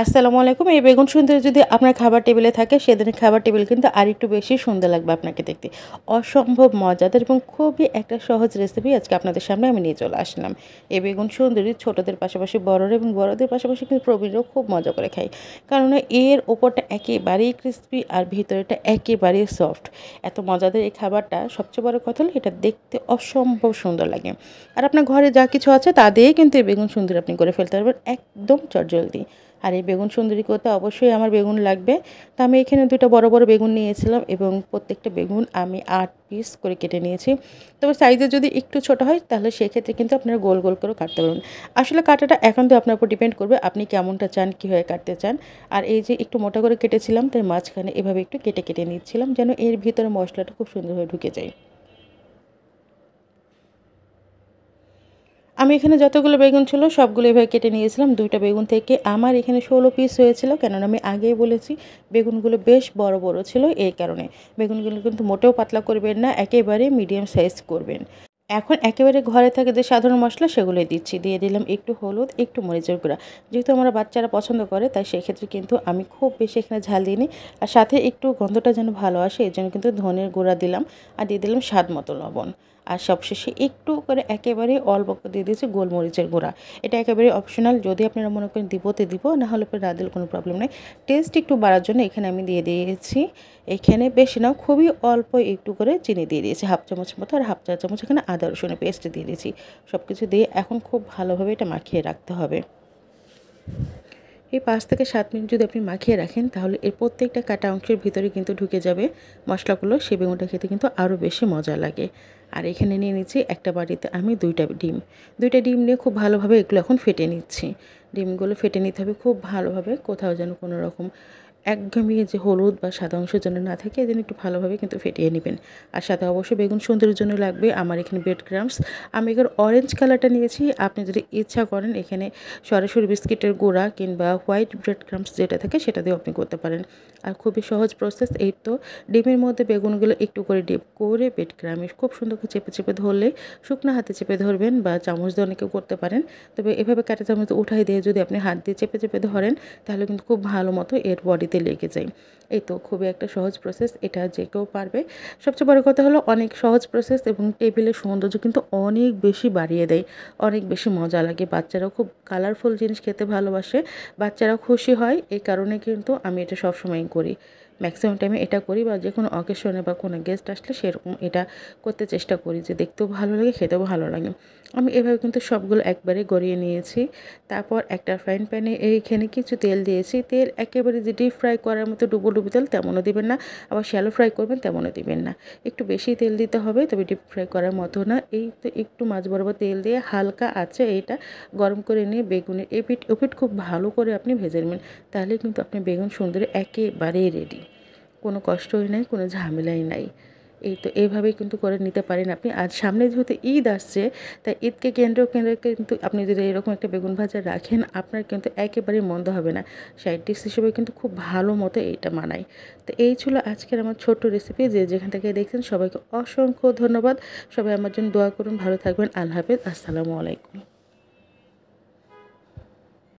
আসসালামু আলাইকুম। এই বেগুন সুন্দরী যদি আপনার খাবার টেবিলে থাকে, সেদিনের খাবার টেবিল কিন্তু আরেকটু বেশি সুন্দর লাগবে আপনাকে দেখতে। অসম্ভব মজাদার এবং খুবই একটা সহজ রেসিপি আজকে আপনাদের সামনে আমি নিয়ে চলে আসলাম। এই বেগুন সুন্দরী ছোটদের পাশাপাশি বড়রা এবং বড়দের পাশাপাশি কিন্তু প্রবীণরাও খুব মজা করে খায়। কারণ এর ওপরটা একেবারেই ক্রিসপি আর ভিতরেটা একেবারেই সফট। এত মজাদার এই খাবারটা, সবচেয়ে বড় কথা হলো এটা দেখতে অসম্ভব সুন্দর লাগে। আর আপনার ঘরে যা কিছু আছে তা দিয়েই কিন্তু এই বেগুন সুন্দরী আপনি করে ফেলতে পারবেন একদম চটজলদি। আর এই বেগুন সুন্দরী করতে অবশ্যই আমার বেগুন লাগবে। তো আমি এখানে 2টা বড় বড় বেগুন নিয়েছিলাম এবং প্রত্যেকটা বেগুন আমি 8 পিস করে কেটে নিয়েছি। তবে সাইজে যদি একটু ছোট হয় তাহলে সেক্ষেত্রে কিন্তু আপনারা গোল গোল করে কাটতে পারবেন। আসলে কাটাটা এখন তো আপনার উপর ডিপেন্ড করবে আপনি কেমনটা চান, কীভাবে কাটতে চান। আর এই যে একটু মোটা করে কেটেছিলাম, তাই মাঝখানে এভাবে একটু কেটে কেটে নিচ্ছিলাম যেন এর ভিতরে মশলাটা খুব সুন্দরভাবে ঢুকে যায়। আমি এখানে যতগুলো বেগুন ছিল সবগুলো এভাবে কেটে নিয়েছিলাম। 2টা বেগুন থেকে আমার এখানে 16 পিস হয়েছিল। কেননা আমি আগেই বলেছি বেগুনগুলো বেশ বড় বড় ছিল, এই কারণে। বেগুনগুলো কিন্তু মোটেও পাতলা করবেন না, একেবারে মিডিয়াম সাইজ করবেন। এখন একেবারে ঘরে থাকে যে সাধারণ মশলা সেগুলোই দিচ্ছি। দিয়ে দিলাম একটু হলুদ, একটু মরিচের গুঁড়া। যেহেতু আমার বাচ্চারা পছন্দ করে তাই সেক্ষেত্রে কিন্তু আমি খুব বেশি এখানে ঝাল দিইনি। আর সাথে একটু গন্ধটা যেন ভালো আসে এজন্য কিন্তু ধনের গুঁড়া দিলাম। আর দিয়ে দিলাম স্বাদ মতো লবণ। আর সবশেষে একটু করে একেবারে অল্প করে দিয়ে দিয়েছি গোলমরিচের গুঁড়া। এটা একেবারে অপশনাল, যদি আপনারা মনে করেন দিব তো দিব, না হলে পরে না দিলে কোনো প্রবলেম নেই। টেস্ট একটু বাড়ার জন্য এখানে আমি দিয়ে দিয়েছি, এখানে বেশি না খুবই অল্প একটু করে চিনি দিয়ে দিয়েছি, হাফ চামচ মতো। আর হাফ চা চামচ এখানে আদা রসুনের পেস্ট দিয়ে দিয়েছি। সব কিছু দিয়ে এখন খুব ভালোভাবে এটা মাখিয়ে রাখতে হবে। এই 5 থেকে 7 মিনিট যদি আপনি মাখিয়ে রাখেন তাহলে এর প্রত্যেকটা কাটা অংশের ভিতরে কিন্তু ঢুকে যাবে মশলাগুলো। সেই বেগুনটা খেতে কিন্তু আরও বেশি মজা লাগে। আর এখানে নিয়ে নিচ্ছি একটা বাটিতে আমি 2টা ডিম। 2টা ডিম নিয়ে খুব ভালোভাবে এগুলো এখন ফেটে নিচ্ছি। ডিমগুলো ফেটে নিতে হবে খুব ভালোভাবে, কোথাও যেন কোনো রকম একঘেয়েমি যে হলুদ বা সাদা অংশের জন্য না থাকে, এজন্য একটু ভালোভাবে কিন্তু ফেটিয়ে নেবেন। আর সাথে অবশ্যই বেগুন সুন্দরের জন্য লাগবে আমার এখানে ব্রেড ক্রাম্বস। আমি এখানে অরেঞ্জ কালারটা নিয়েছি। আপনি যদি ইচ্ছা করেন এখানে সরাসরি বিস্কিটের গুঁড়া কিংবা হোয়াইট ব্রেড ক্রাম্বস যেটা থাকে সেটা দিয়েও আপনি করতে পারেন। আর খুবই সহজ প্রসেস। এই তো ডিমের মধ্যে বেগুনগুলো একটু করে ডিপ করে ব্রেড ক্রাম্বে খুব সুন্দর করে চেপে চেপে ধরলে, শুকনো হাতে চেপে ধরবেন বা চামচ দিয়ে অনেকেও করতে পারেন। তবে এভাবে কাঁটা চামচ উঠাই দিয়ে যদি আপনি হাত দিয়ে চেপে চেপে ধরেন তাহলে কিন্তু খুব ভালো মতো এর বডিতে লেগে যায়। এই তো খুবই একটা সহজ প্রসেস, এটা যে কেউ পারবে। সবচেয়ে বড় কথা হলো অনেক সহজ প্রসেস এবং টেবিলের সৌন্দর্য কিন্তু অনেক বেশি বাড়িয়ে দেয়, অনেক বেশি মজা লাগে। বাচ্চারাও খুব কালারফুল জিনিস খেতে ভালোবাসে, বাচ্চারাও খুশি হয়। এই কারণে কিন্তু আমি এটা সবসময়ই করি, ম্যাক্সিমাম টাইমে এটা করি, বা যে কোনো অকেশনে বা কোনো গেস্ট আসলে সেরকম এটা করতে চেষ্টা করি যে দেখতেও ভালো লাগে, খেতেও ভালো লাগে। আমি এভাবে কিন্তু সবগুলো একবারে গড়িয়ে নিয়েছি। তারপর একটা ফ্রাইং প্যানে এইখানে কিছু তেল দিয়েছি। তেল একেবারে যে ডিপ ফ্রাই করার মতো ডুবো ডুবো তেল তেমনও দিবেন না, আবার শ্যালো ফ্রাই করবেন তেমনও দিবেন না। একটু বেশি তেল দিতে হবে, তবে ডিপ ফ্রাই করার মতো না। এই তো একটু মাঝ বরাবর তেল দিয়ে হালকা আছে এইটা গরম করে নিয়ে বেগুনের এপিঠ ওপিঠ খুব ভালো করে আপনি ভেজে নেবেন। তাহলে কিন্তু আপনি বেগুন সুন্দরী একেবারেই রেডি। কোনো কষ্টই নাই, কোনো ঝামেলাই নাই। এই তো এইভাবেই কিন্তু করে নিতে পারেন আপনি। আজ সামনে যেহেতু ঈদ আসছে, তাই ঈদকে কেন্দ্র করে কিন্তু আপনি যদি এরকম একটা বেগুন ভাজা রাখেন আপনার কিন্তু একেবারেই মন্দ হবে না। সাইড ডিশ হিসেবে কিন্তু খুব ভালো মতো এইটা মানায়। তো এই ছিল আজকের আমার ছোট্ট রেসিপি। যে যেখান থেকে দেখছেন সবাইকে অসংখ্য ধন্যবাদ। সবাই আমার জন্য দোয়া করুন, ভালো থাকবেন। আল্লাহ হাফেজ, আসসালামু আলাইকুম।